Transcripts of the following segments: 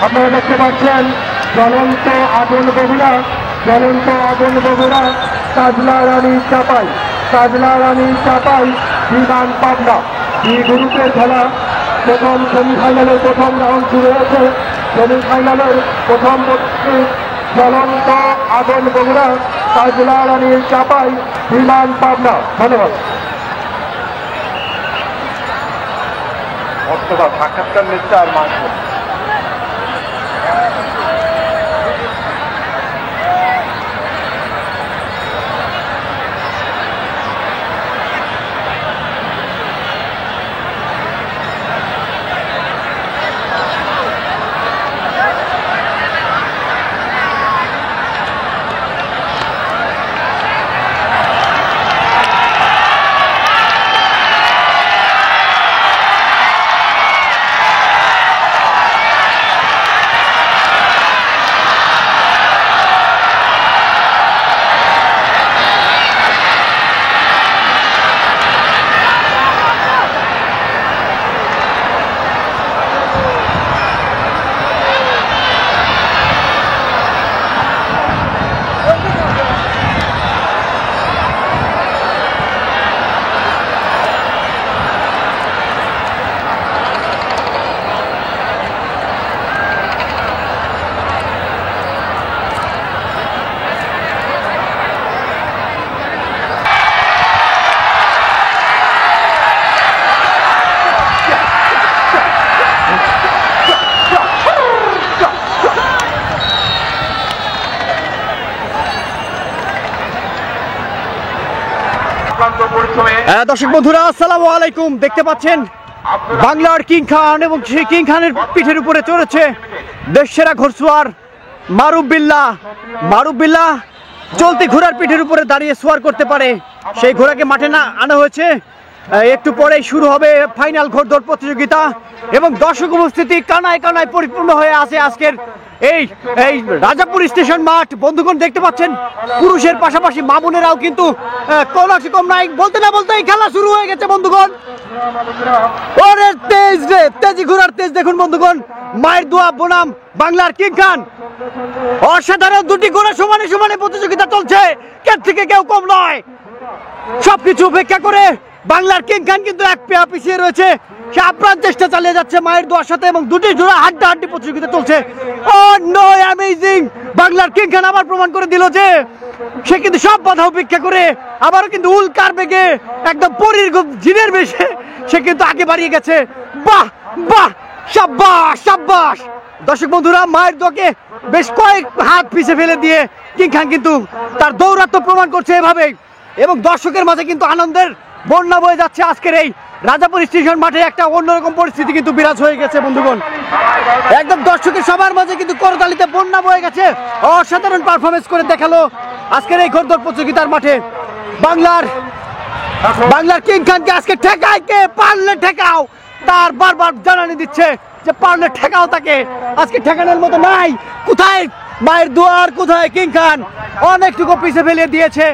আপনারা দেখতে পাচ্ছেন জ্বলন্ত আগুন বগুড়া কাজলা রানী চাপাই বিমান পাবনা এই গ্রুপের খেলা প্রথম সেমিফাইনালের প্রথম রাউন্ড শুরু হয়েছে। সেমিফাইনালের প্রথম জ্বলন্ত আগুন বগুড়া কাজলা রানী চাপাই বিমান পাবনা। ধন্যবাদ। সাক্ষাৎকার নিচ্ছে আর মাংস দর্শক বন্ধুরা আসসালামু আলাইকুম। দেখতে পাচ্ছেন বাংলার কিং খান এবং সেই কিং খানের পিঠের উপরে চড়েছে দেশসেরা ঘোড়সওয়ার মারুফ বিল্লাহ চলতি ঘোড়ার পিঠের উপরে দাঁড়িয়ে সোয়ার করতে পারে সেই ঘোড়াকে মাঠে না আনা হয়েছে। একটু পরেই শুরু হবে ফাইনাল ঘোড়দৌড় প্রতিযোগিতা এবং দর্শক উপস্থিতি কানায় কানায় পরিপূর্ণ হয়ে আছে আজকের এই রাজাপুর স্টেশন মাঠ। বন্ধুগণ দেখতে পাচ্ছেন পুরুষের পাশাপাশি মা বোনেরাও কিন্তু কোন কম নাই, বলতে না বলতে খেলা শুরু হয়ে গেছে বন্ধুগণ। ওরে তেজ রে, তেজি ঘোড়ার তেজ দেখুন বন্ধুগণ। মায়ের দোয়া বনাম বাংলার কিং খান, অসাধারণ দুটি ঘোড়া সমানে সমানে প্রতিযোগিতা চলছে, কে থেকে কেউ কম নয়। সবকিছু উপেক্ষা করে বাংলার কিং খান কিন্তু এক পেয়া পিছিয়ে রয়েছে, সে আপ্রাণ চেষ্টা চালিয়ে যাচ্ছে মায়ের দোয়ার সাথে এবং দুটি জোড়া হাড্ডাহাড্ডি প্রতিযোগিতা চলছে। ও নো, অ্যামেজিং! বাংলার কিং খান আবার প্রমাণ করে দিল যে সে কিন্তু সব বাধা উপেক্ষা করে আবারও কিন্তু উল্কার বেগে একদম পরীর জিনের বেশে সে কিন্তু আগে বাড়িয়ে গেছে। বাহ বাহ, সাব্বাস সাব্বাস। দর্শক বন্ধুরা, মায়ের দোয়াকে বেশ কয়েক হাত পিছে ফেলে দিয়ে কিং খান কিন্তু তার দৌরাত্ম্য প্রমাণ করছে এভাবেই এবং দর্শকের মাঝে কিন্তু আনন্দের বন্যা বয়ে যাচ্ছে। আজকের এই রাজাপুর স্টেশন মাঠে একটা অন্যরকম পরিস্থিতি কিন্তু বিরাজ হয়ে গেছে বন্ধুগণ। একদম দর্শকের সবার মাঝে কিন্তু করতালিতে বন্যা বয়ে গেছে। অসাধারণ পারফরমেন্স করে দেখালো আজকের এই ঘোড়দৌড় প্রতিযোগিতার মাঠে বাংলার কিং খানকে। আজকে ঠেকায় কে? পারলে ঠেকাও, তার বারবার জানানি দিচ্ছে যে পারলে ঠেকাও তাকে, আজকে ঠেকানোর মতো নাই। কোথায় মায়ের দোয়ার, কোথায় কিং খান? অনেকটুকু পিছে ফেলে দিয়েছে।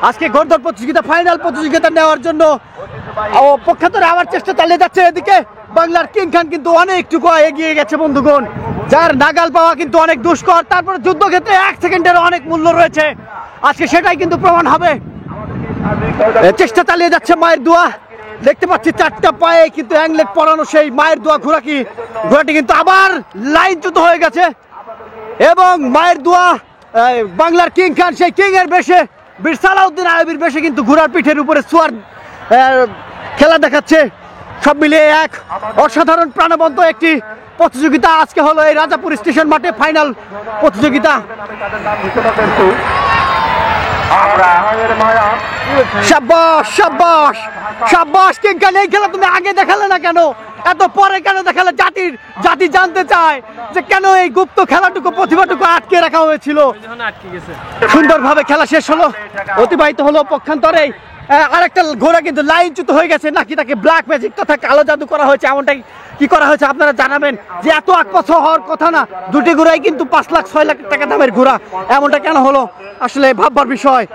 আজকে ঘোড়দৌড় প্রতিযোগিতা ফাইনাল প্রতিযোগিতা নেওয়ার জন্য পক্ষান্তরে আবার চেষ্টা চালিয়ে যাচ্ছে। এদিকে বাংলার কিং খান কিন্তু অনেকটুকু এগিয়ে গেছে বন্ধুগণ, যার নাগাল পাওয়া কিন্তু অনেক দুষ্কর। তারপরে যুদ্ধক্ষেত্রে 1 সেকেন্ডেরও অনেক মূল্য রয়েছে, আজকে সেটাই কিন্তু প্রমাণ হবে। চেষ্টা চালিয়ে যাচ্ছে মায়ের দোয়া। দেখতে পাচ্ছি 4টা পায়ে কিন্তু অ্যাংলেট পরানো সেই মায়ের দোয়া ঘোড়াটি কিন্তু আবার লাইনচ্যুত হয়ে গেছে এবং মায়ের দোয়া বাংলার কিং খান সেই কিং এর বেশে, বীর সালাউদ্দিন আইয়ুবীর বেশে কিন্তু ঘোড়ার পিঠের উপরে সোয়ার খেলা দেখাচ্ছে। সব মিলিয়ে এক অসাধারণ প্রাণবন্ত একটি প্রতিযোগিতা আজকে হলো এই রাজাপুর স্টেশন মাঠে ফাইনাল প্রতিযোগিতা। শাবাশ শাবাশ শাবাশ কিং খান, এই খেলা তুমি আগে দেখালে না কেন? এত পরে কেন দেখালে? জাতি জানতে চায় যে কেন এই গুপ্ত খেলাটুকু, প্রতিভাটুকু আটকে রাখা হয়েছিল। সুন্দরভাবে খেলা শেষ হলো, অতিবাহিত হলো পক্ষান্তরে। আরেকটা ঘোড়া কিন্তু লাইনচ্যুত হয়ে গেছে, নাকি তাকে ব্ল্যাক ম্যাজিক তথা কালো জাদু করা হয়েছে, এমনটাই কি করা হয়েছে আপনারা জানাবেন। যে এত আকপাশ হওয়ার কথা না, দুটি ঘোড়াই কিন্তু 5 লাখ 6 লাখ টাকা দামের ঘোড়া, এমনটা কেন হলো আসলে ভাববার বিষয়।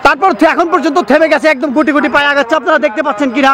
তারপর এখন পর্যন্ত থেমে গেছে, একদম গুটি গুটি পায়ে আগাচ্ছে, আপনারা দেখতে পাচ্ছেন কিনা।